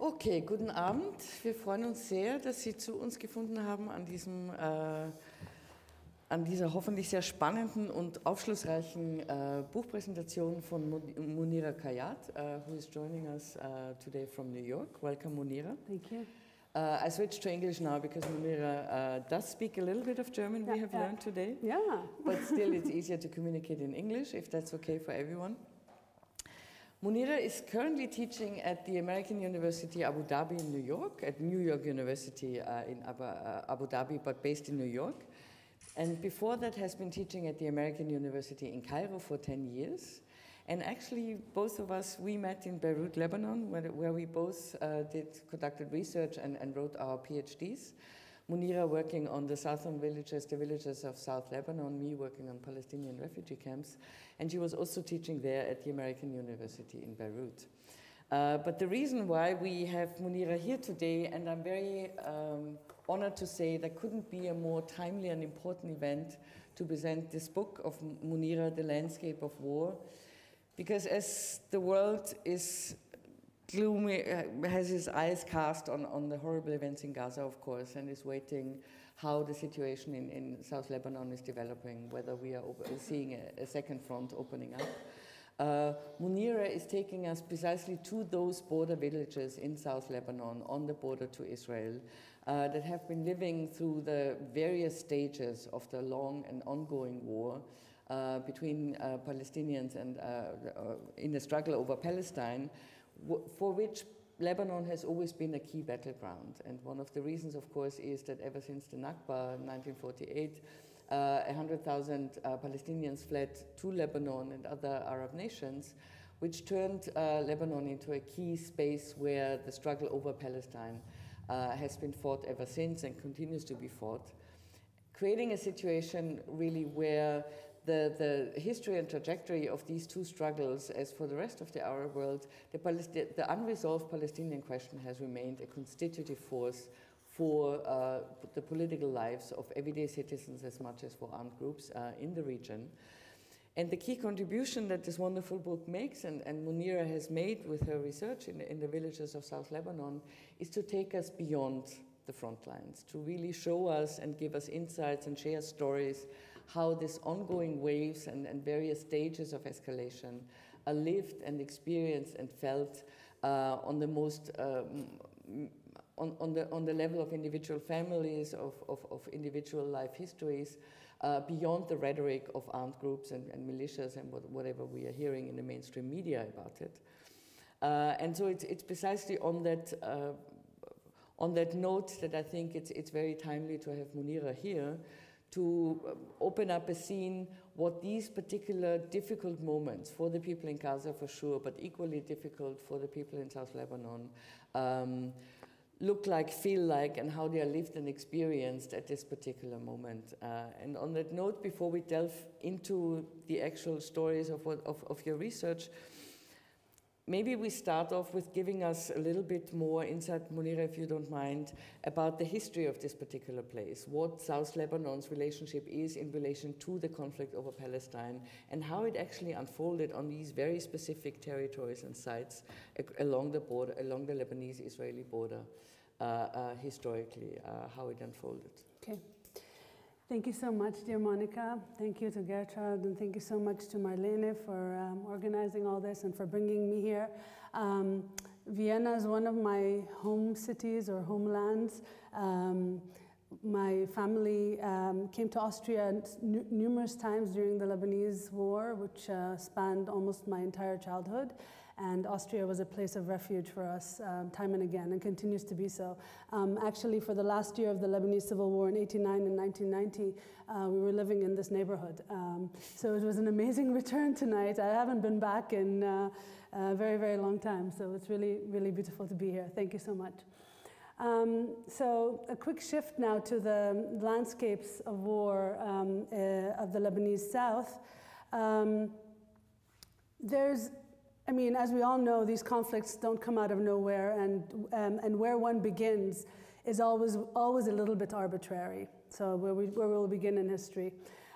Okay, guten Abend. Wir freuen uns sehr, dass Sie zu uns gefunden haben an dieser hoffentlich sehr spannenden und aufschlussreichen Buchpräsentation von Munira Khayyat, who is joining us today from New York. Welcome, Munira. Thank you. I switched to English now because Munira does speak a little bit of German, we have learned today. Yeah. But still, it's easier to communicate in English, if that's okay for everyone. Munira is currently teaching at the American University Abu Dhabi in New York, at New York University in Abu Dhabi, but based in New York. And before that has been teaching at the American University in Cairo for 10 years. And actually, both of us, we met in Beirut, Lebanon, where we both conducted research and wrote our PhDs. Munira working on the southern villages, the villages of South Lebanon, me working on Palestinian refugee camps. And she was also teaching there at the American University in Beirut. But the reason why we have Munira here today, and I'm very honored to say there couldn't be a more timely and important event to present this book of Munira, The Landscape of War, because as the world is gloomy, has his eyes cast on the horrible events in Gaza, of course, and is waiting how the situation in South Lebanon is developing, whether we are seeing a second front opening up. Munira is taking us precisely to those border villages in South Lebanon on the border to Israel that have been living through the various stages of the long and ongoing war between Palestinians and in the struggle over Palestine, for which Lebanon has always been a key battleground. And one of the reasons, of course, is that ever since the Nakba in 1948, 100,000 Palestinians fled to Lebanon and other Arab nations, which turned Lebanon into a key space where the struggle over Palestine has been fought ever since and continues to be fought, creating a situation really where the history and trajectory of these two struggles, as for the rest of the Arab world, the unresolved Palestinian question has remained a constitutive force for the political lives of everyday citizens as much as for armed groups in the region. And the key contribution that this wonderful book makes, and Munira has made with her research in the villages of South Lebanon, is to take us beyond the front lines, to really show us and give us insights and share stories how these ongoing waves and various stages of escalation are lived and experienced and felt on the most on the level of individual families, of individual life histories, beyond the rhetoric of armed groups and militias and whatever we are hearing in the mainstream media about it. And so it's precisely on that note that I think it's very timely to have Munira here to open up a scene what these particular difficult moments for the people in Gaza for sure, but equally difficult for the people in South Lebanon, look like, feel like, and how they are lived and experienced at this particular moment. And on that note, before we delve into the actual stories of your research, maybe we start off with giving us a little bit more insight, Munira, if you don't mind, about the history of this particular place, what South Lebanon's relationship is in relation to the conflict over Palestine, and how it actually unfolded on these very specific territories and sites along the border, along the Lebanese-Israeli border, historically, how it unfolded. Okay. Thank you so much, dear Monika. Thank you to Gertrude, and thank you so much to Marlene for organizing all this and for bringing me here. Vienna is one of my home cities or homelands. My family came to Austria numerous times during the Lebanese war, which spanned almost my entire childhood. And Austria was a place of refuge for us time and again, and continues to be so. Actually, for the last year of the Lebanese Civil War in '89 and 1990, we were living in this neighborhood. So it was an amazing return tonight. I haven't been back in a very, very long time, so it's really, really beautiful to be here. Thank you so much. So a quick shift now to the landscapes of war of the Lebanese South. I mean, as we all know, these conflicts don't come out of nowhere, and where one begins is always a little bit arbitrary. So where we'll begin in history.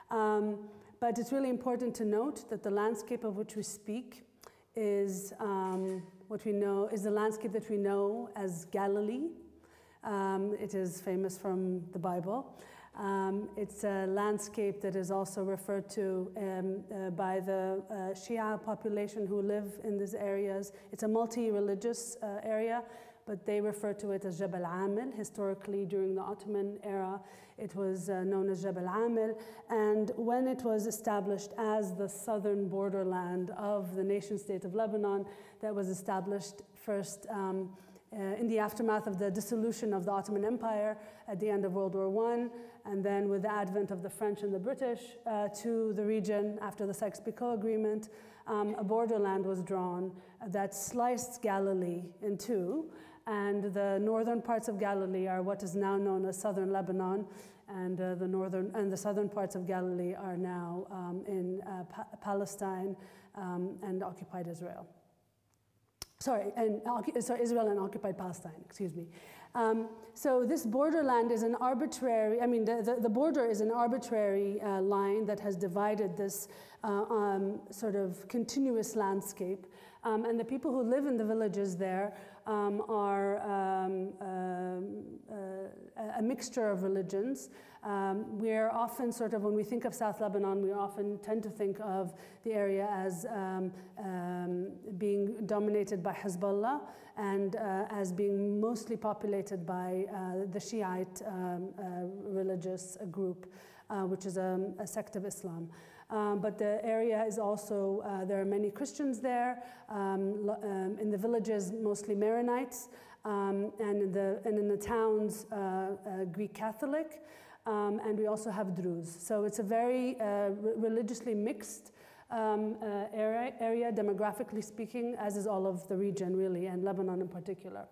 But it's really important to note that the landscape of which we speak is what we know is the landscape that we know as Galilee. It is famous from the Bible. It's a landscape that is also referred to by the Shia population who live in these areas. It's a multi-religious area, but they refer to it as Jabal Amil. Historically, during the Ottoman era, it was known as Jabal Amil. And when it was established as the southern borderland of the nation-state of Lebanon, that was established first in the aftermath of the dissolution of the Ottoman Empire at the end of World War I, and then with the advent of the French and the British to the region after the Sykes-Picot Agreement, a borderland was drawn that sliced Galilee in two, and the northern parts of Galilee are what is now known as southern Lebanon, and the southern parts of Galilee are now in Palestine and occupied Israel. Israel and occupied Palestine, excuse me. So this borderland is an arbitrary, the border is an arbitrary line that has divided this sort of continuous landscape. And the people who live in the villages there are a mixture of religions. We're often sort of, when we think of South Lebanon, we often tend to think of the area as being dominated by Hezbollah and as being mostly populated by the Shiite religious group, which is a sect of Islam. But the area is also, there are many Christians there, in the villages mostly Maronites, and in the towns Greek Catholic, and we also have Druze. So it's a very religiously mixed area, demographically speaking, as is all of the region really, and Lebanon in particular.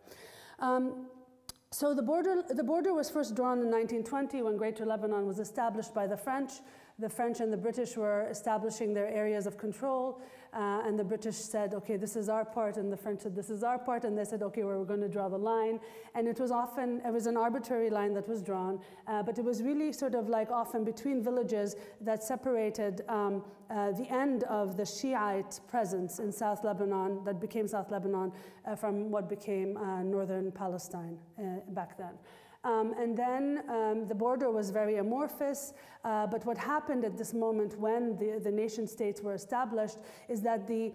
So the border was first drawn in 1920 when Greater Lebanon was established by the French. The French and the British were establishing their areas of control, and the British said, okay, this is our part, and the French said, this is our part, and they said, okay, we're going to draw the line. And it was an arbitrary line that was drawn, but it was really sort of like often between villages that separated the end of the Shiite presence in South Lebanon, that became South Lebanon, from what became northern Palestine back then. And then the border was very amorphous, but what happened at this moment when the nation states were established is that the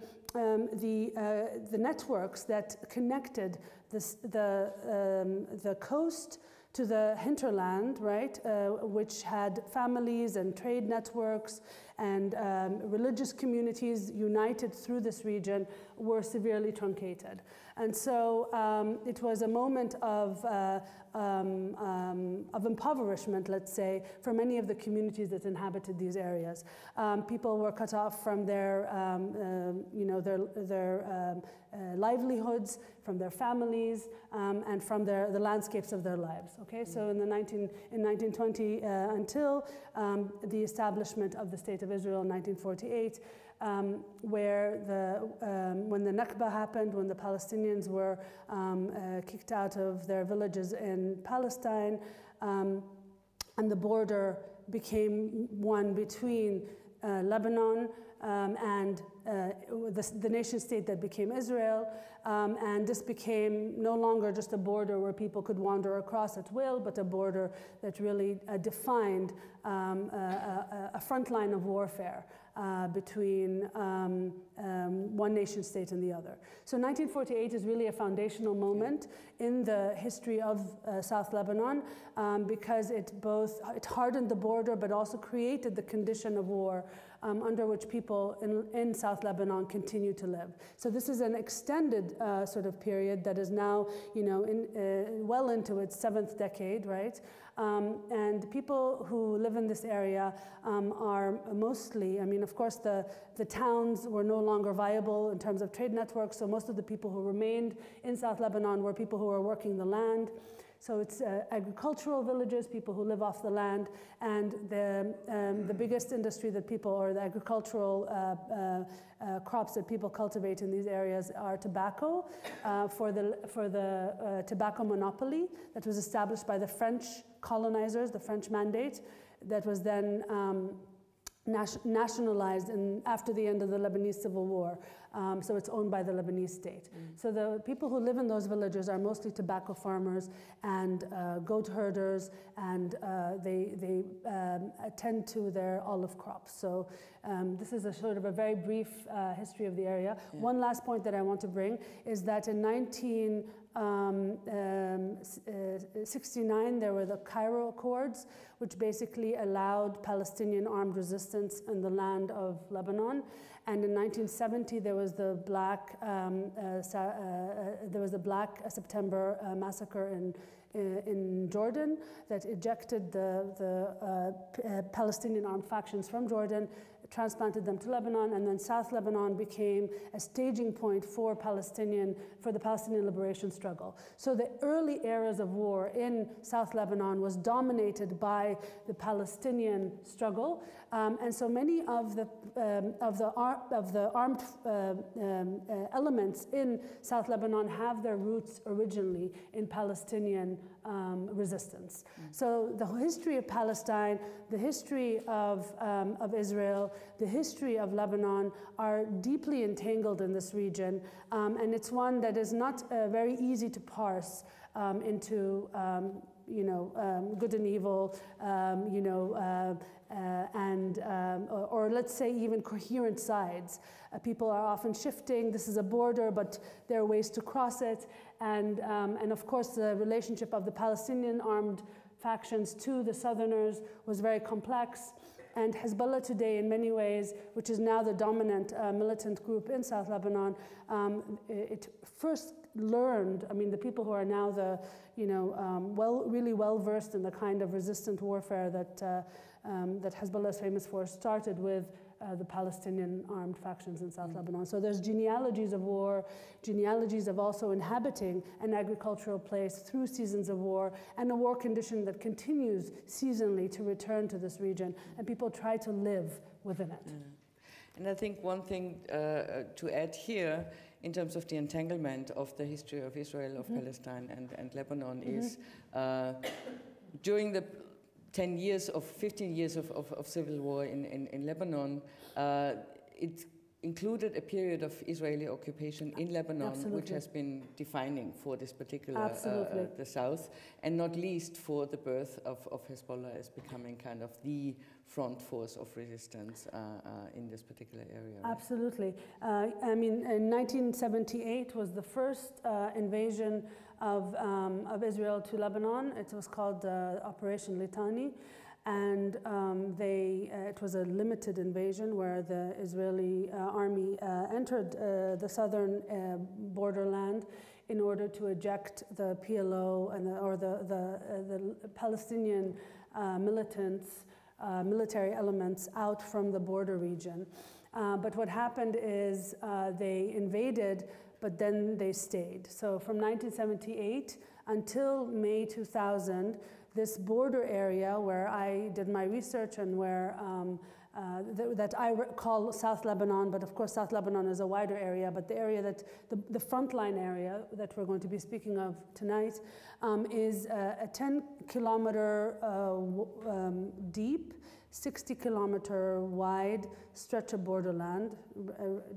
networks that connected the coast to the hinterland, right, which had families and trade networks and religious communities united through this region, were severely truncated. And so it was a moment of impoverishment, let's say, for many of the communities that inhabited these areas. People were cut off from their livelihoods, from their families, and from the landscapes of their lives. Okay, so in 1920 until the establishment of the State of Israel in 1948. Where when the Nakba happened, when the Palestinians were kicked out of their villages in Palestine, and the border became one between Lebanon and the nation state that became Israel, and this became no longer just a border where people could wander across at will, but a border that really defined a front line of warfare between one nation state and the other. So 1948 is really a foundational moment in the history of South Lebanon because it hardened the border but also created the condition of war under which people in South Lebanon continue to live. So this is an extended sort of period that is now, well into its 7th decade, right? And people who live in this area are mostly, of course, the towns were no longer viable in terms of trade networks, so most of the people who remained in South Lebanon were people who were working the land. So it's agricultural villages, people who live off the land, and the biggest industry that people, or the agricultural crops that people cultivate in these areas are tobacco, for the tobacco monopoly that was established by the French colonizers, the French mandate, that was then nationalized after the end of the Lebanese Civil War. So it's owned by the Lebanese state. So the people who live in those villages are mostly tobacco farmers and goat herders, and they attend to their olive crops. So this is a sort of a very brief history of the area. Yeah. One last point that I want to bring is that in 1969 there were the Cairo Accords, which basically allowed Palestinian armed resistance in the land of Lebanon. And in 1970 there was the Black September massacre in Jordan that ejected the Palestinian armed factions from Jordan, transplanted them to Lebanon, and then South Lebanon became a staging point for the Palestinian liberation struggle. So the early eras of war in South Lebanon was dominated by the Palestinian struggle, and so many of the armed elements in South Lebanon have their roots originally in Palestinian resistance. So the history of Palestine, the history of Israel, the history of Lebanon are deeply entangled in this region, and it's one that is not very easy to parse into good and evil, or let's say even coherent sides. People are often shifting. This is a border, but there are ways to cross it. And of course, the relationship of the Palestinian armed factions to the Southerners was very complex. And Hezbollah today, in many ways, which is now the dominant militant group in South Lebanon, it first learned, the people who are now the, really well versed in the kind of resistant warfare that Hezbollah is famous for, started with the Palestinian armed factions in South Lebanon. So there's genealogies of war, genealogies of also inhabiting an agricultural place through seasons of war, and a war condition that continues seasonally to return to this region, and people try to live within it. And I think one thing to add here, in terms of the entanglement of the history of Israel, of Palestine and Lebanon, is during the 15 years of civil war in Lebanon, it included a period of Israeli occupation in Lebanon, which has been defining for this particular, the South, and not least for the birth of Hezbollah as becoming kind of the front force of resistance in this particular area. Right? Absolutely. In 1978 was the first invasion of Israel to Lebanon. It was called Operation Litani, and it was a limited invasion where the Israeli army entered the southern borderland in order to eject the PLO or the Palestinian militants, military elements out from the border region. But what happened is they invaded, but then they stayed. So from 1978 until May 2000, this border area where I did my research and where that I call South Lebanon, but of course South Lebanon is a wider area, but the area that, the frontline area that we're going to be speaking of tonight is a 10-kilometer deep, 60-kilometer wide stretch of borderland.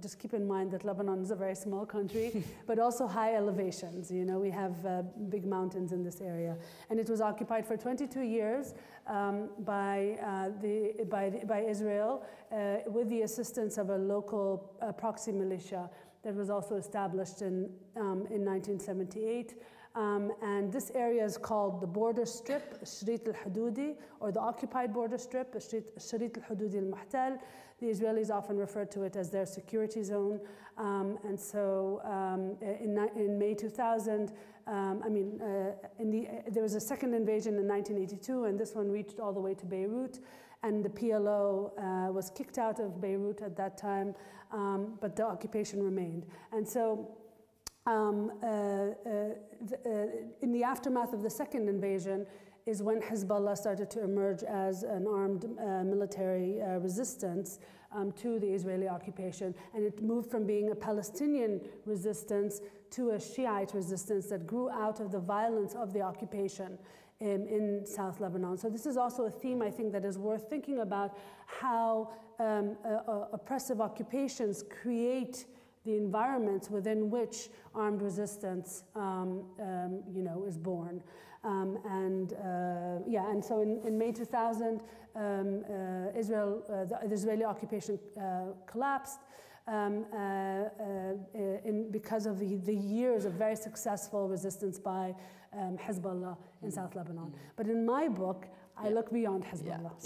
Just keep in mind that Lebanon is a very small country, but also high elevations. We have big mountains in this area. And it was occupied for 22 years by Israel with the assistance of a local proxy militia that was also established in 1978. And this area is called the border strip, Shrit al-Hududi, or the occupied border strip, Shrit al-Hududi al-Muhtal. The Israelis often refer to it as their security zone. And so in May 2000, there was a second invasion in 1982, and this one reached all the way to Beirut. And the PLO was kicked out of Beirut at that time, but the occupation remained. And so in the aftermath of the second invasion, is when Hezbollah started to emerge as an armed military resistance to the Israeli occupation. And it moved from being a Palestinian resistance to a Shiite resistance that grew out of the violence of the occupation in South Lebanon. So this is also a theme, I think, that is worth thinking about, how oppressive occupations create the environments within which armed resistance, is born. And so in May 2000, the Israeli occupation collapsed because of the years of very successful resistance by Hezbollah in South Lebanon. But in my book, I look beyond Hezbollah.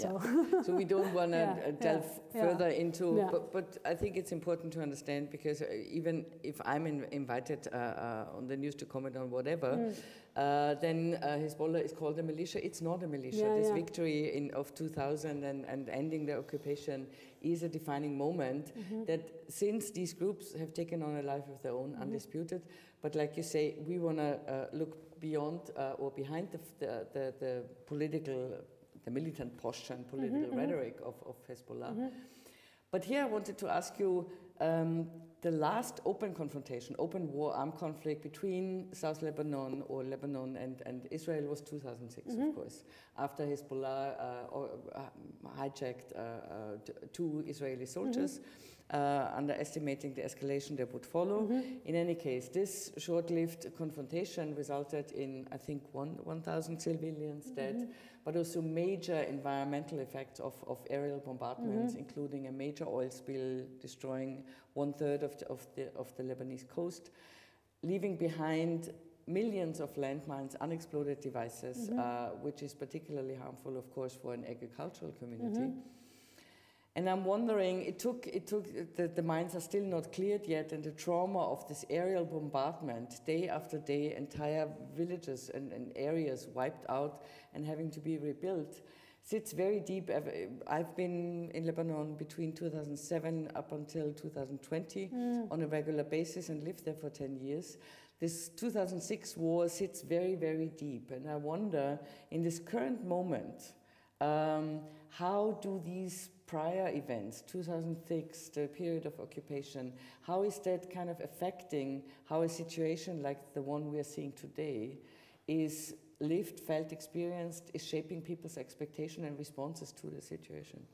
So we don't want to delve further into, but I think it's important to understand, because even if I'm invited on the news to comment on whatever, then Hezbollah is called a militia. It's not a militia. This victory of 2000 and ending the occupation is a defining moment that, since these groups have taken on a life of their own, undisputed, but like you say, we want to look beyond or behind the political, the militant posture and political rhetoric of Hezbollah. But here I wanted to ask you, the last open confrontation, open war, armed conflict between South Lebanon or Lebanon and Israel was 2006, of course, after Hezbollah hijacked 2 Israeli soldiers, underestimating the escalation that would follow. In any case, this short-lived confrontation resulted in, I think, 1,000 civilians dead, but also major environmental effects of aerial bombardments, including a major oil spill destroying 1/3 of the Lebanese coast, leaving behind millions of landmines, unexploded devices, which is particularly harmful, of course, for an agricultural community. And I'm wondering, the mines are still not cleared yet, and the trauma of this aerial bombardment, day after day, entire villages and areas wiped out and having to be rebuilt, sits very deep. I've been in Lebanon between 2007 up until 2020 on a regular basis and lived there for 10 years. This 2006 war sits very, very deep, and I wonder, in this current moment, how do these prior events, 2006, the period of occupation, how is that kind of affecting how a situation like the one we are seeing today is lived, felt, experienced, is shaping people's expectation and responses to the situation?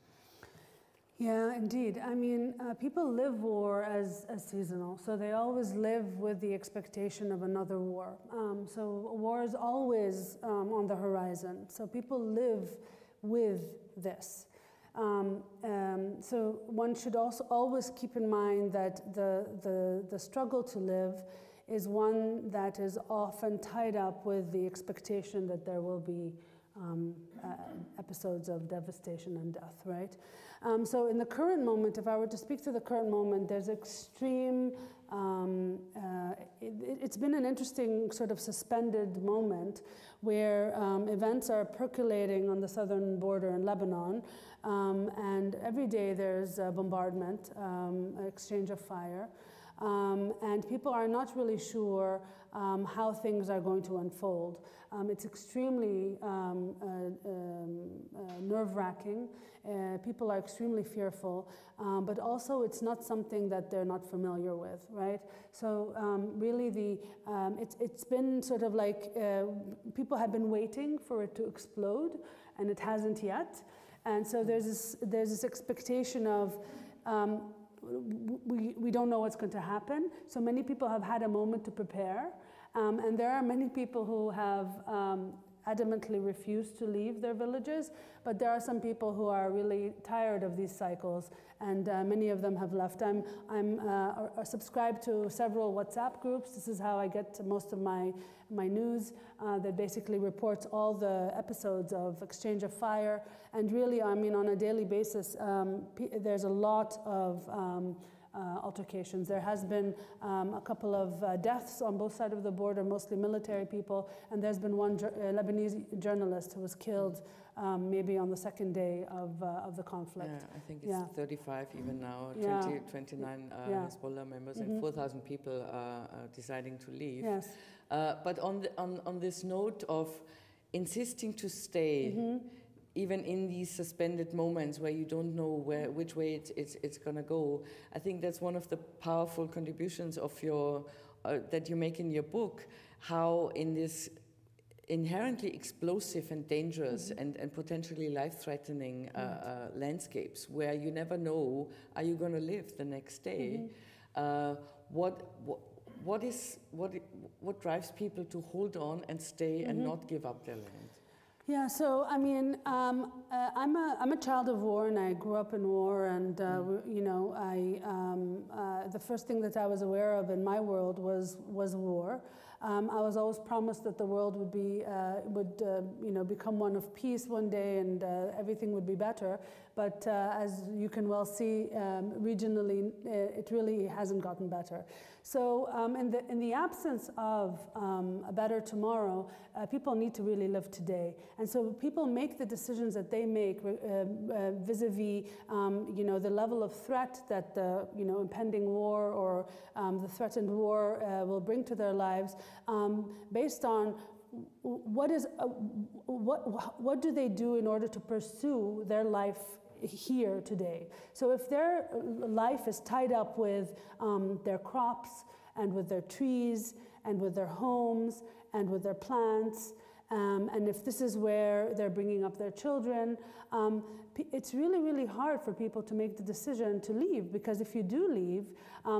Yeah, indeed. I mean, people live war as seasonal, so they always live with the expectation of another war. So war is always on the horizon. So people live with this. So one should also always keep in mind that the struggle to live is one that is often tied up with the expectation that there will be episodes of devastation and death, right? So in the current moment, if I were to speak to the current moment, there's extreme, it's been an interesting sort of suspended moment where events are percolating on the southern border in Lebanon, and every day there's a bombardment, exchange of fire, and people are not really sure how things are going to unfold. It's extremely nerve-wracking. People are extremely fearful, but also it's not something that they're not familiar with, right? So really it's been sort of like people have been waiting for it to explode, and it hasn't yet. And so there's this expectation of we don't know what's going to happen. So many people have had a moment to prepare. And there are many people who have adamantly refused to leave their villages, but there are some people who are really tired of these cycles, and many of them have left. I'm subscribed to several WhatsApp groups. This is how I get most of my news that basically reports all the episodes of exchange of fire. And really, I mean, on a daily basis, there's a lot of altercations. There has been a couple of deaths on both sides of the border, mostly military people, and there's been one Lebanese journalist who was killed maybe on the second day of the conflict. Yeah, I think it's 35 even now, 29 Hezbollah members, and 4,000 people deciding to leave. Yes. But on this note of insisting to stay, even in these suspended moments where you don't know which way it's going to go. I think that's one of the powerful contributions of your that you make in your book, how in this inherently explosive and dangerous and potentially life-threatening landscapes where you never know, are you going to live the next day? What drives people to hold on and stay and not give up their land? Yeah, so I mean, I'm a child of war, and I grew up in war, and you know, the first thing that I was aware of in my world was war. I was always promised that the world would be you know, become one of peace one day, and everything would be better. But as you can well see, regionally, it really hasn't gotten better. So in the absence of a better tomorrow, people need to really live today. And so people make the decisions that they make vis-a-vis you know, the level of threat that the you know, impending war or the threatened war will bring to their lives, based on what do they do in order to pursue their life here today. So if their life is tied up with their crops and with their trees and with their homes and with their plants, and if this is where they're bringing up their children, it's really, really hard for people to make the decision to leave, because if you do leave,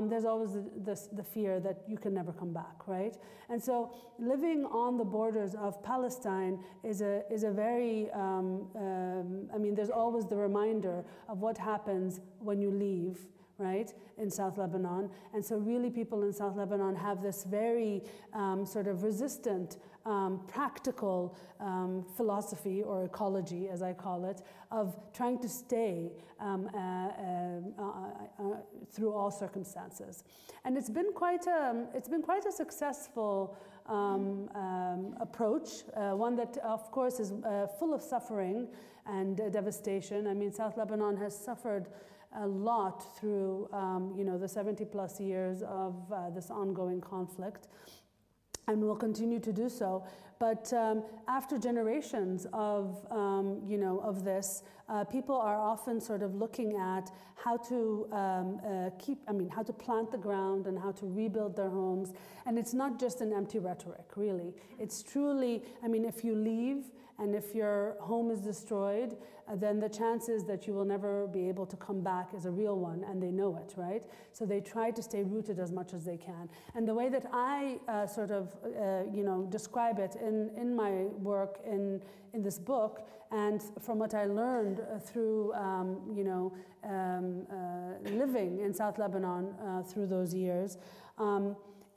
there's always the fear that you can never come back, right? And so living on the borders of Palestine is a very, I mean, there's always the reminder of what happens when you leave, right, in South Lebanon. And so really people in South Lebanon have this very sort of resistant, practical philosophy, or ecology, as I call it, of trying to stay through all circumstances. And it's been quite a successful approach, one that of course is full of suffering and devastation. I mean, South Lebanon has suffered a lot through you know, the 70+ years of this ongoing conflict, and will continue to do so. But after generations of you know, of this, people are often sort of looking at how to how to plant the ground and how to rebuild their homes. And it's not just an empty rhetoric, really. It's truly, I mean, if you leave and if your home is destroyed, then the chances that you will never be able to come back is a real one, and they know it, right? So they try to stay rooted as much as they can. And the way that I sort of, you know, describe it in my work in this book, and from what I learned through, you know, living in South Lebanon through those years,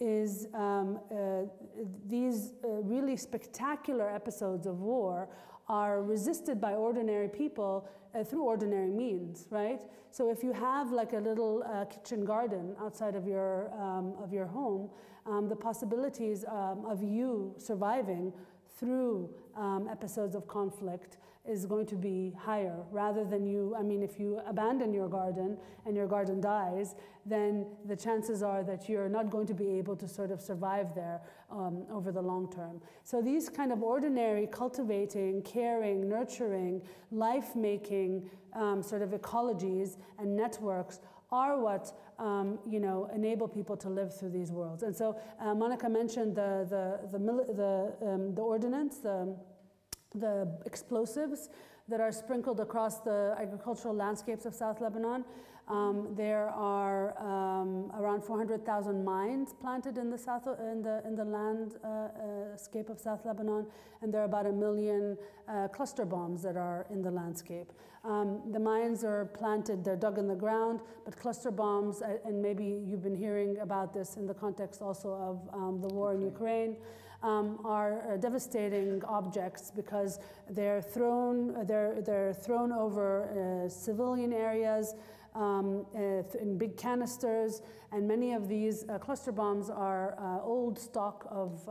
is these really spectacular episodes of war are resisted by ordinary people through ordinary means, right? So if you have like a little kitchen garden outside of your home, the possibilities of you surviving through episodes of conflict is going to be higher, rather than you, I mean, if you abandon your garden and your garden dies, then the chances are that you're not going to be able to sort of survive there over the long term. So these kind of ordinary, cultivating, caring, nurturing, life-making sort of ecologies and networks are what you know, enable people to live through these worlds. And so Monika mentioned the ordnance, the explosives that are sprinkled across the agricultural landscapes of South Lebanon. There are around 400,000 mines planted in the landscape of South Lebanon, and there are about 1 million cluster bombs that are in the landscape. The mines are planted, they're dug in the ground, but cluster bombs, and maybe you've been hearing about this in the context also of the war in Ukraine, are devastating objects because they're thrown over civilian areas in big canisters, and many of these cluster bombs are old stock of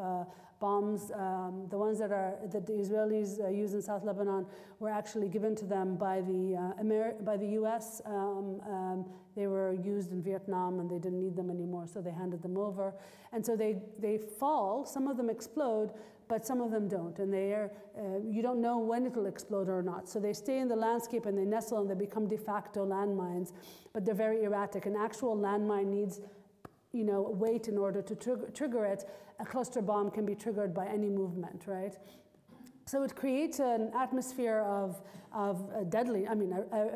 bombs, the ones that the Israelis use in South Lebanon, were actually given to them by the U.S. They were used in Vietnam, and they didn't need them anymore, so they handed them over. And so they fall. Some of them explode, but some of them don't, and you don't know when it'll explode or not. So they stay in the landscape and they nestle and they become de facto landmines, but they're very erratic. An actual landmine needs weight in order to trigger it. A cluster bomb can be triggered by any movement, right? So it creates an atmosphere of a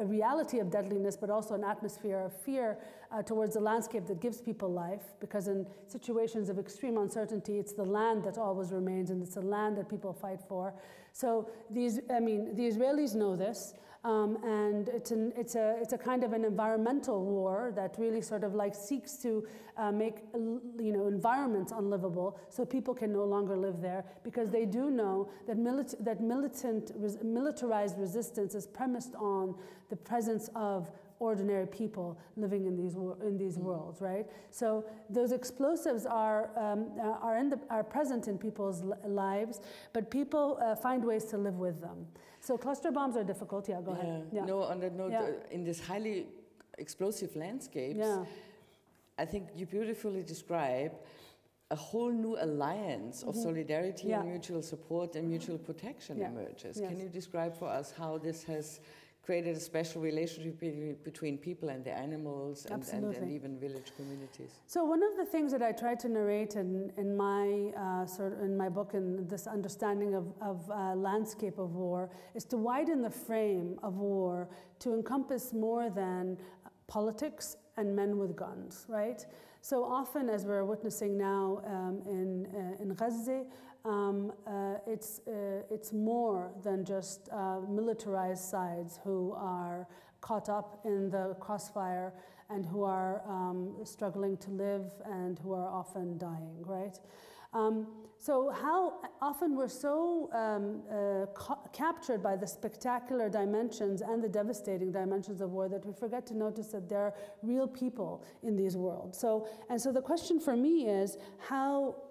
reality of deadliness, but also an atmosphere of fear towards the landscape that gives people life, because in situations of extreme uncertainty, it's the land that always remains, and it's the land that people fight for. So the Israelis know this, and it's a kind of an environmental war that really sort of like seeks to make environments unlivable, so people can no longer live there, because they do know that militarized resistance is premised on the presence of ordinary people living in these worlds, right? So those explosives are present in people's lives, but people find ways to live with them. So cluster bombs are difficult. Yeah, go ahead. Yeah. No, on that note, in this highly explosive landscapes, I think you beautifully describe a whole new alliance of solidarity and mutual support and mutual protection emerges. Yes. Can you describe for us how this has created a special relationship between people and the animals and even village communities? So one of the things that I try to narrate in my book, in this understanding of landscape of war, is to widen the frame of war to encompass more than politics and men with guns, right? So often, as we're witnessing now in Gaza, it's more than just militarized sides who are caught up in the crossfire and who are struggling to live and who are often dying, right? So how often we're so captured by the spectacular dimensions and the devastating dimensions of war that we forget to notice that there are real people in these worlds. So the question for me is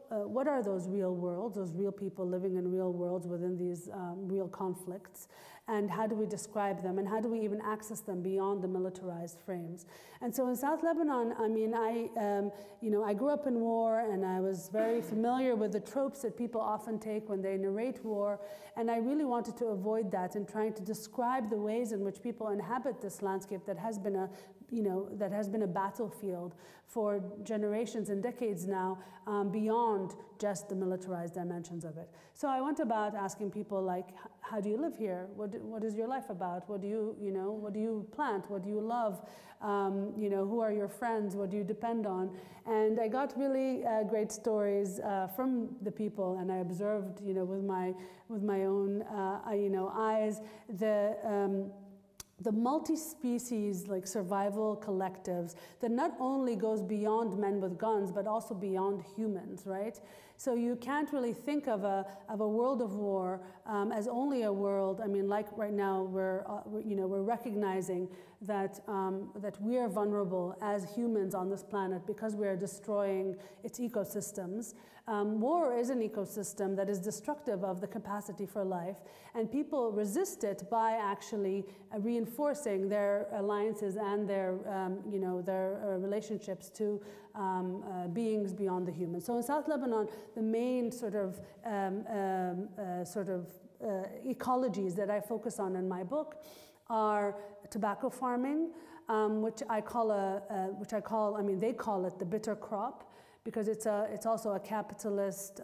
what are those real worlds, those real people living in real worlds within these real conflicts, and how do we describe them, and how do we even access them beyond the militarized frames? And so in South Lebanon, I grew up in war, and I was very familiar with the tropes that people often take when they narrate war, and I really wanted to avoid that in trying to describe the ways in which people inhabit this landscape that has been a battlefield for generations and decades now, beyond just the militarized dimensions of it. So I went about asking people, like, how do you live here? What is your life about? What do you plant? What do you love? Who are your friends? What do you depend on? And I got really great stories from the people, and I observed, with my own, eyes, the multi-species survival collectives that not only goes beyond men with guns, but also beyond humans, right? So you can't really think of a world of war as only a world. Like right now, we're recognizing that we are vulnerable as humans on this planet because we are destroying its ecosystems. War is an ecosystem that is destructive of the capacity for life, and people resist it by actually reinforcing their alliances and their relationships to beings beyond the human. So in South Lebanon, the main ecologies that I focus on in my book are tobacco farming, they call it the bitter crop, because it's also a capitalist,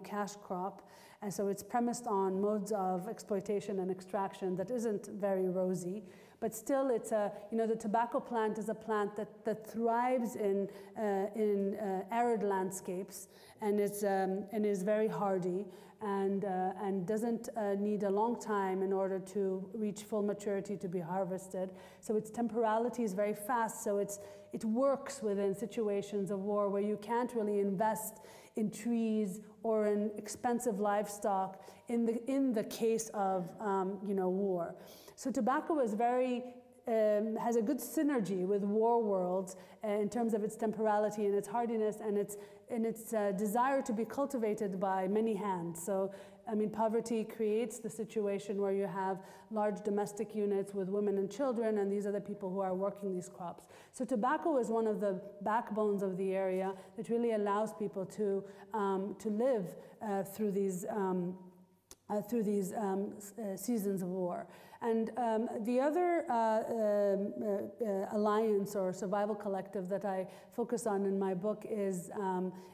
cash crop, and so it's premised on modes of exploitation and extraction that isn't very rosy. But still, it's the tobacco plant is a plant that thrives in arid landscapes, and is very hardy, and doesn't need a long time in order to reach full maturity to be harvested. So its temporality is very fast. So it works within situations of war where you can't really invest in trees or in expensive livestock in the case of war. So tobacco is very has a good synergy with war worlds in terms of its temporality and its hardiness and its desire to be cultivated by many hands. So, I mean, poverty creates the situation where you have large domestic units with women and children, and these are the people who are working these crops. So tobacco is one of the backbones of the area that really allows people to live through these seasons of war. And the other alliance or survival collective that I focus on in my book is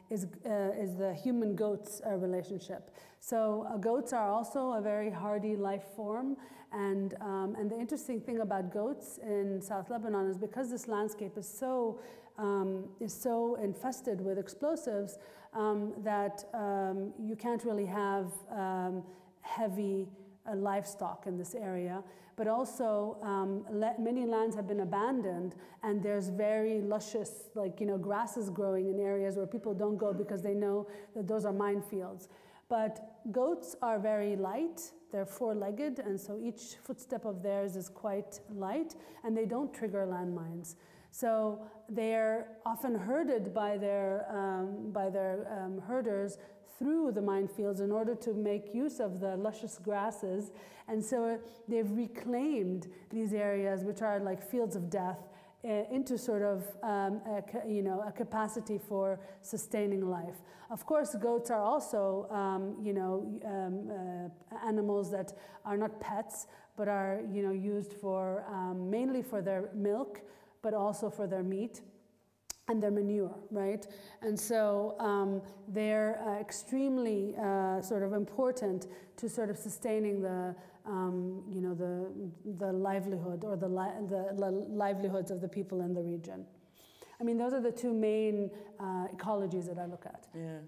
the human-goats relationship. So goats are also a very hardy life form, and the interesting thing about goats in South Lebanon is because this landscape is so infested with explosives that you can't really have heavy livestock in this area, but also many lands have been abandoned, and there's very luscious, grasses growing in areas where people don't go because they know that those are minefields. But goats are very light. They're four-legged, and so each footstep of theirs is quite light, and they don't trigger landmines. So they're often herded by their herders through the minefields in order to make use of the luscious grasses. And so they've reclaimed these areas, which are like fields of death, into sort of a capacity for sustaining life. Of course, goats are also animals that are not pets, but are used for mainly for their milk, but also for their meat and their manure, right? And so they're extremely sort of important to sort of sustaining the livelihood or the livelihoods of the people in the region. I mean, those are the two main ecologies that I look at. Yeah.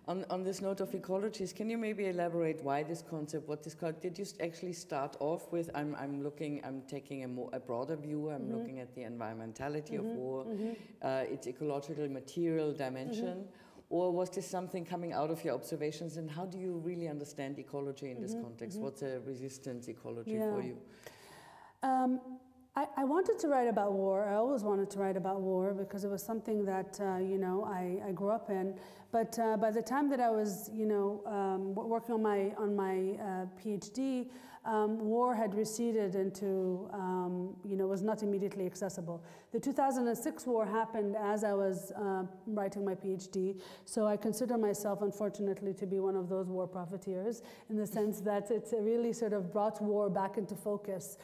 On this note of ecologies, can you maybe elaborate why this concept, what this called? Did you actually start off with, I'm taking a broader view, I'm looking at the environmentality of war, its ecological material dimension, or was this something coming out of your observations, and how do you really understand ecology in this context? What's a resistance ecology for you? I wanted to write about war. I always wanted to write about war because it was something that I grew up in. But by the time that I was working on my PhD, war had receded into was not immediately accessible. The 2006 war happened as I was writing my PhD, so I consider myself, unfortunately, to be one of those war profiteers, in the sense that it really sort of brought war back into focus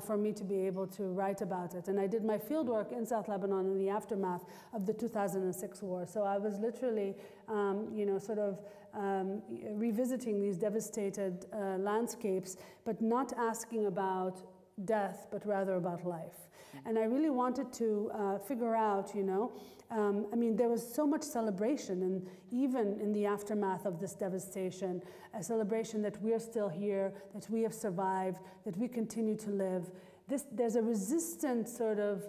for me to be able to write about it. And I did my fieldwork in South Lebanon in the aftermath of the 2006 war. So I was literally, revisiting these devastated landscapes, but not asking about death, but rather about life. And I really wanted to figure out, there was so much celebration, and even in the aftermath of this devastation, a celebration that we're still here, that we have survived, that we continue to live. There's a resistant sort of,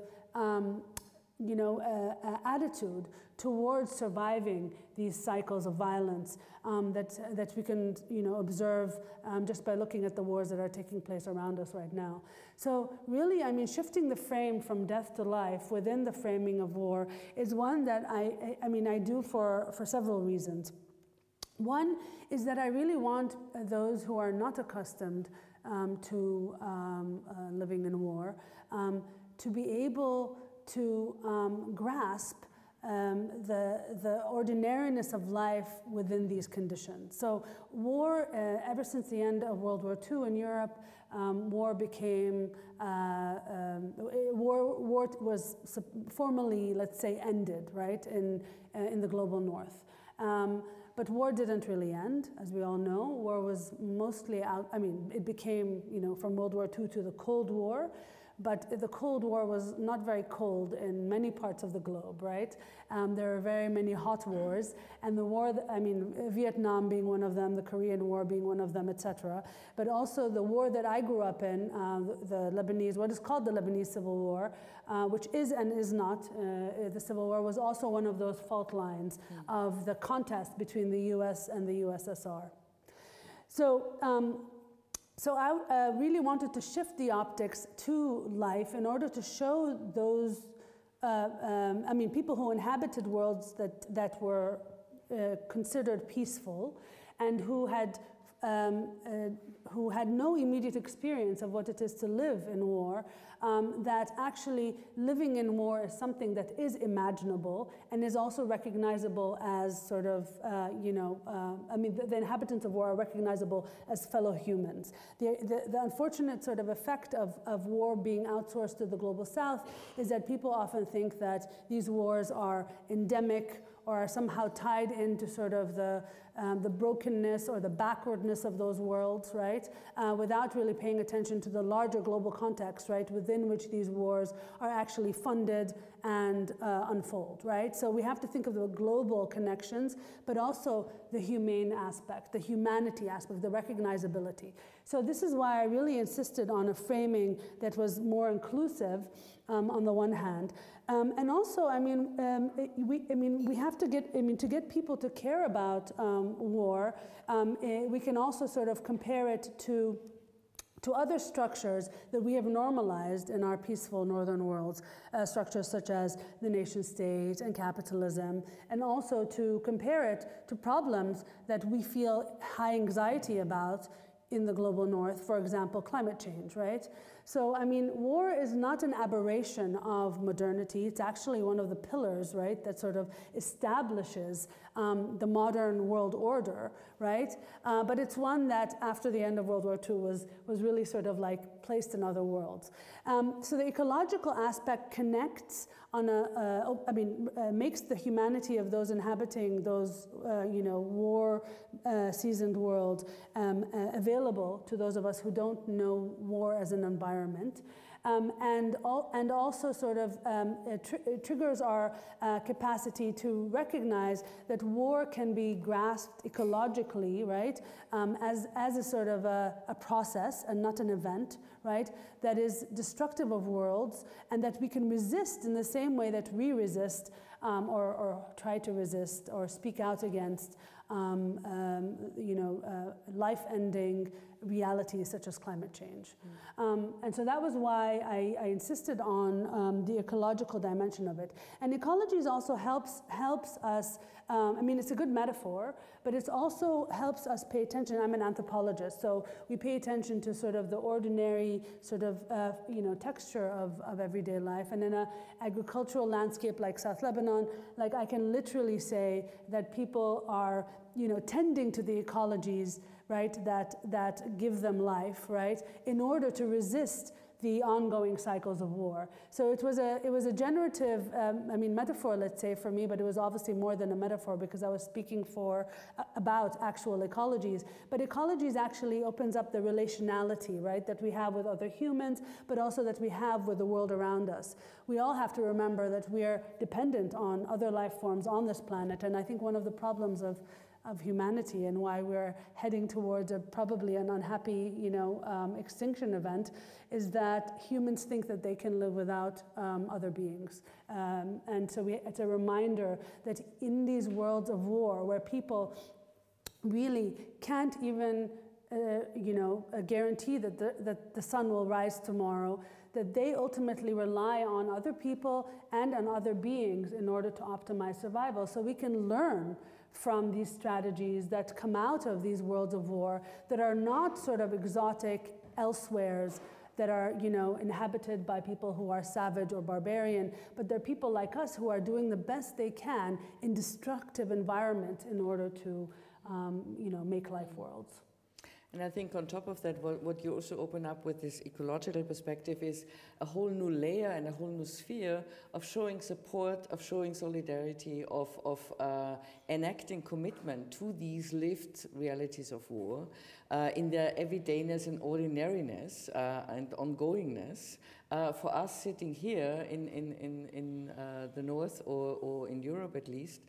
attitude towards surviving these cycles of violence that we can, observe just by looking at the wars that are taking place around us right now. So really, shifting the frame from death to life within the framing of war is one that I do for several reasons. One is that I really want those who are not accustomed to living in war to be able to grasp the ordinariness of life within these conditions. So war, ever since the end of World War II in Europe, war became, war was formally, let's say, ended, right, in the global north. But war didn't really end, as we all know. War was mostly out, it became, from World War II to the Cold War. But the Cold War was not very cold in many parts of the globe, right? There are very many hot wars, and the war, Vietnam being one of them, the Korean War being one of them, etc. But also the war that I grew up in, the Lebanese, what is called the Lebanese Civil War, which is and is not, the Civil War was also one of those fault lines of the contest between the US and the USSR. So, So I really wanted to shift the optics to life in order to show those, people who inhabited worlds that were considered peaceful and who had no immediate experience of what it is to live in war, that actually living in war is something that is imaginable and is also recognizable as sort of, the inhabitants of war are recognizable as fellow humans. The unfortunate sort of effect of war being outsourced to the global south is that people often think that these wars are endemic or are somehow tied into sort of the brokenness or the backwardness of those worlds, right? Without really paying attention to the larger global context, right, within which these wars are actually funded and unfold, right? So we have to think of the global connections, but also the humane aspect, the humanity aspect, the recognizability. So this is why I really insisted on a framing that was more inclusive on the one hand. And also, we have to get people to care about war. We can also sort of compare it to other structures that we have normalized in our peaceful northern worlds, structures such as the nation state and capitalism, and also to compare it to problems that we feel high anxiety about in the global north, for example, climate change, right? So, war is not an aberration of modernity. It's actually one of the pillars, right, that sort of establishes the modern world order, right? But it's one that, after the end of World War II, was really sort of like placed in other worlds. So the ecological aspect connects on makes the humanity of those inhabiting those, war-seasoned world available to those of us who don't know war as an environment. And also sort of triggers our capacity to recognize that war can be grasped ecologically, right, as a sort of a process and not an event, right, that is destructive of worlds and that we can resist in the same way that we resist or try to resist or speak out against life-ending realities such as climate change. And so that was why I insisted on the ecological dimension of it. And ecologies also helps us, it's a good metaphor, but it also helps us pay attention. I'm an anthropologist, so we pay attention to sort of the ordinary sort of, texture of everyday life. And in an agricultural landscape like South Lebanon, like I can literally say that people are, tending to the ecologies, right, that give them life, right, in order to resist the ongoing cycles of war. So it was a generative, metaphor, let's say, for me, but it was obviously more than a metaphor because I was speaking about actual ecologies. But ecologies actually opens up the relationality, right, that we have with other humans, but also that we have with the world around us. We all have to remember that we are dependent on other life forms on this planet, and I think one of the problems of humanity and why we're heading towards probably an unhappy, extinction event is that humans think that they can live without other beings. And so it's a reminder that in these worlds of war where people really can't even, guarantee that the sun will rise tomorrow, that they ultimately rely on other people and on other beings in order to optimize survival. So we can learn from these strategies that come out of these worlds of war that are not sort of exotic elsewheres that are, inhabited by people who are savage or barbarian, but they're people like us who are doing the best they can in destructive environments in order to, make life worlds. And I think on top of that, what you also open up with this ecological perspective is a whole new layer and a whole new sphere of showing support, of showing solidarity, of enacting commitment to these lived realities of war in their everydayness and ordinariness and ongoingness. For us sitting here in the North or in Europe at least,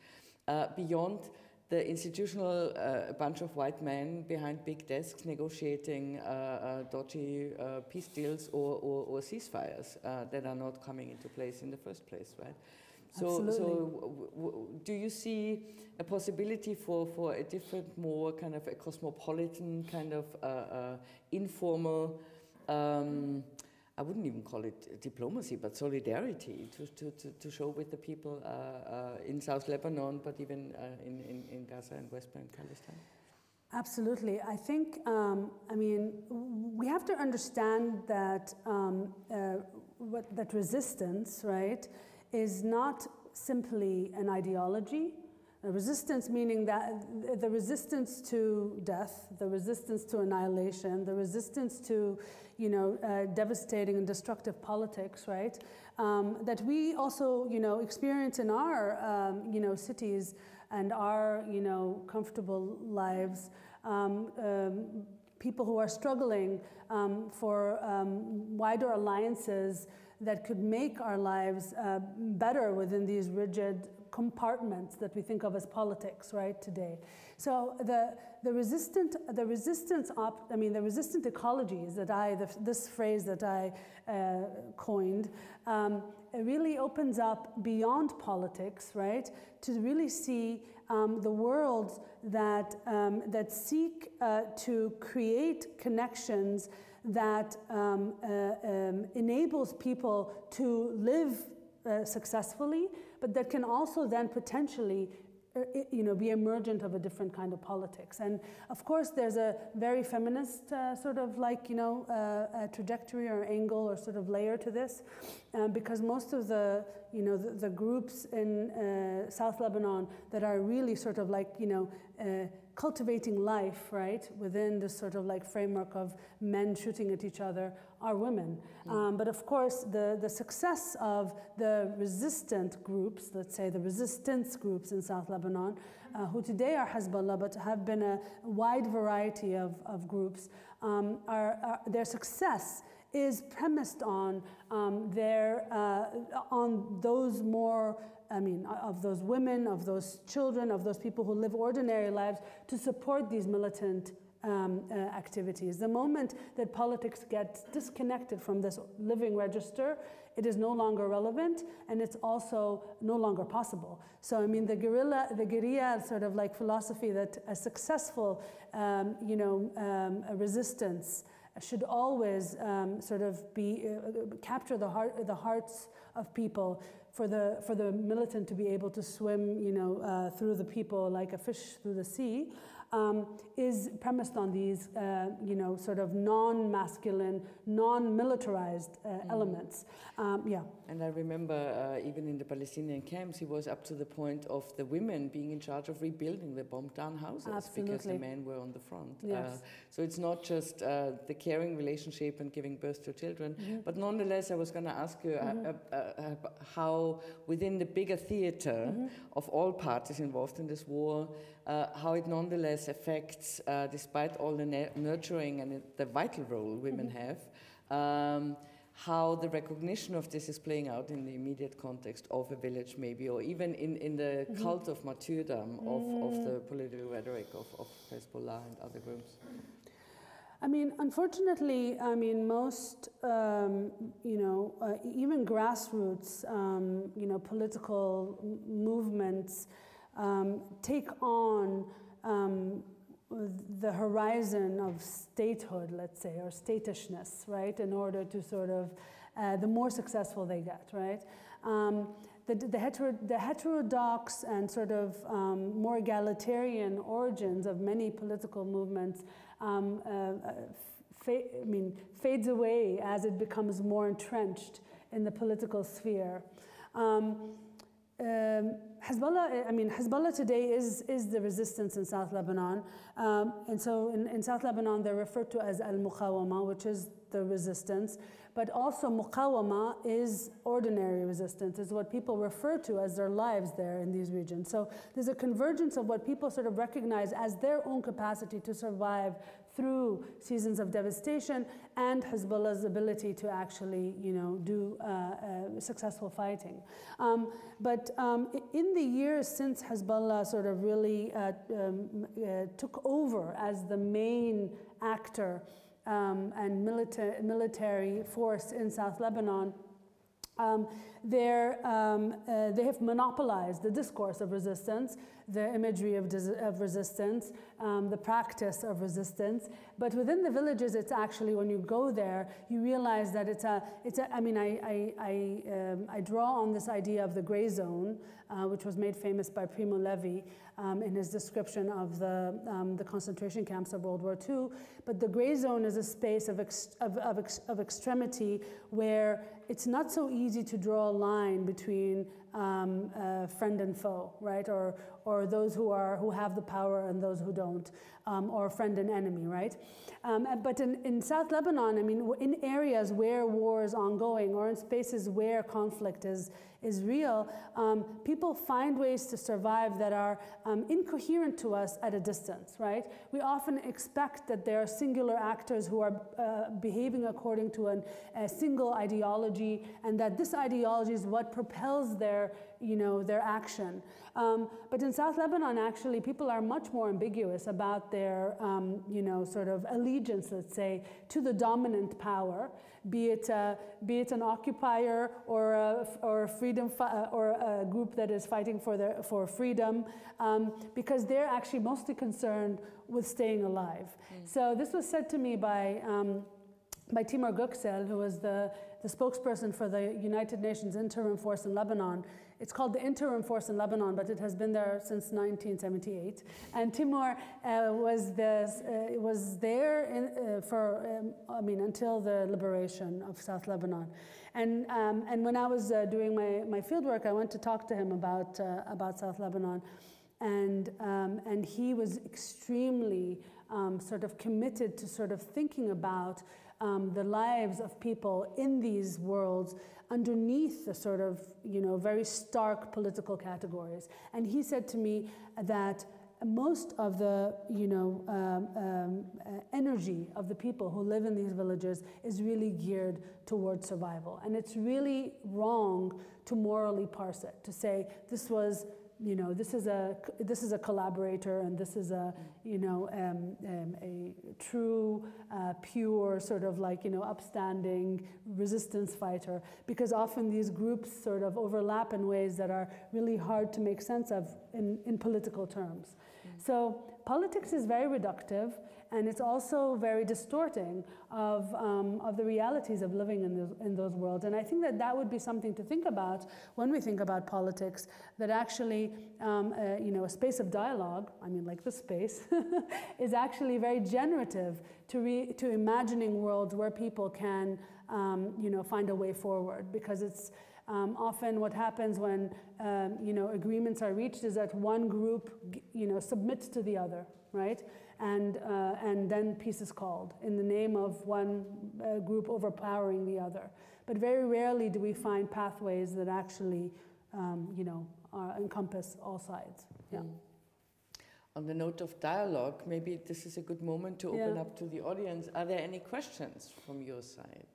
beyond the institutional bunch of white men behind big desks negotiating dodgy peace deals or ceasefires that are not coming into place in the first place, right? Do you see a possibility for a different, more kind of a cosmopolitan, kind of informal, I wouldn't even call it diplomacy, but solidarity to show with the people in South Lebanon, but even in Gaza and West Bank, Palestine? Absolutely. I think, I mean, we have to understand that that resistance, right, is not simply an ideology. Resistance meaning that the resistance to death, the resistance to annihilation, the resistance to, devastating and destructive politics, right? That we also, experience in our, cities and our, comfortable lives. People who are struggling for wider alliances that could make our lives better within these rigid compartments that we think of as politics, right, today. So the resistant ecologies that this phrase that I coined, it really opens up beyond politics, right, to really see the worlds that seek to create connections that enables people to live successfully, but that can also then potentially be emergent of a different kind of politics. And of course there's a very feminist sort of trajectory or angle or sort of layer to this, because most of the groups in South Lebanon that are really sort of cultivating life, right, within this sort of framework of men shooting at each other are women. But of course, the success of the resistant groups, let's say the resistance groups in South Lebanon, who today are Hezbollah, but have been a wide variety of groups, their success is premised on on those more, of those women, of those children, of those people who live ordinary lives to support these militant activities. The moment that politics gets disconnected from this living register, it is no longer relevant, and it's also no longer possible. So, the guerrilla sort of philosophy that a successful, resistance should always sort of be capture the hearts of people, for the militant to be able to swim, through the people like a fish through the sea, is premised on these, sort of non-masculine, non-militarized elements. And I remember even in the Palestinian camps, it was up to the point of the women being in charge of rebuilding the bombed-down houses. Absolutely. Because the men were on the front. Yes. So it's not just the caring relationship and giving birth to children, but nonetheless, I was going to ask you how within the bigger theater of all parties involved in this war, how it nonetheless affects, despite all the nurturing and the vital role women have, how the recognition of this is playing out in the immediate context of a village maybe, or even in the cult of martyrdom of the political rhetoric of Hezbollah and other groups. Unfortunately, most, even grassroots, political movements take on the horizon of statehood, let's say, or statishness, right, in order to sort of, the more successful they get, right? The heterodox and sort of more egalitarian origins of many political movements fades away as it becomes more entrenched in the political sphere. Hezbollah today is the resistance in South Lebanon, and so in South Lebanon they're referred to as al-Muqawama, which is the resistance, but also Muqawama is ordinary resistance, is what people refer to as their lives there in these regions. So there's a convergence of what people sort of recognize as their own capacity to survive through seasons of devastation and Hezbollah's ability to actually, do successful fighting. But in the years since Hezbollah sort of really took over as the main actor and military force in South Lebanon, They have monopolized the discourse of resistance, the imagery of resistance, the practice of resistance. But within the villages, it's actually, when you go there, you realize that I mean, I draw on this idea of the gray zone, which was made famous by Primo Levi in his description of the concentration camps of World War II. But the gray zone is a space of extremity where it's not so easy to draw a line between friend and foe, right? Or those who have the power and those who don't, or friend and enemy, right? But in South Lebanon, I mean, in areas where war is ongoing or in spaces where conflict is real, people find ways to survive that are incoherent to us at a distance, right? We often expect that there are singular actors who are behaving according to a single ideology, and that this ideology is what propels their action. But in South Lebanon, actually, people are much more ambiguous about their, sort of allegiance, let's say, to the dominant power, be it an occupier or a group that is fighting for freedom, because they're actually mostly concerned with staying alive. So this was said to me by Timur Göksel, who was the spokesperson for the United Nations Interim Force in Lebanon. It's called the Interim Force in Lebanon, but it has been there since 1978. And Timur was there until the liberation of South Lebanon. And when I was doing my field work, I went to talk to him about South Lebanon, and he was extremely sort of committed to sort of thinking about the lives of people in these worlds underneath the sort of, very stark political categories. And he said to me that most of the, energy of the people who live in these villages is really geared towards survival. And it's really wrong to morally parse it, to say this was, this is a collaborator, and this is a true, pure sort of upstanding resistance fighter, because often these groups sort of overlap in ways that are really hard to make sense of in political terms. So politics is very reductive, and it's also very distorting of the realities of living in those worlds. And I think that would be something to think about when we think about politics, that actually, a space of dialogue, I mean, like this space, is actually very generative to imagining worlds where people can, find a way forward. Because it's often what happens when, agreements are reached is that one group, submits to the other, right? And then peace is called in the name of one group overpowering the other. But very rarely do we find pathways that actually, encompass all sides. Yeah. On the note of dialogue, maybe this is a good moment to open up to the audience. Are there any questions from your side?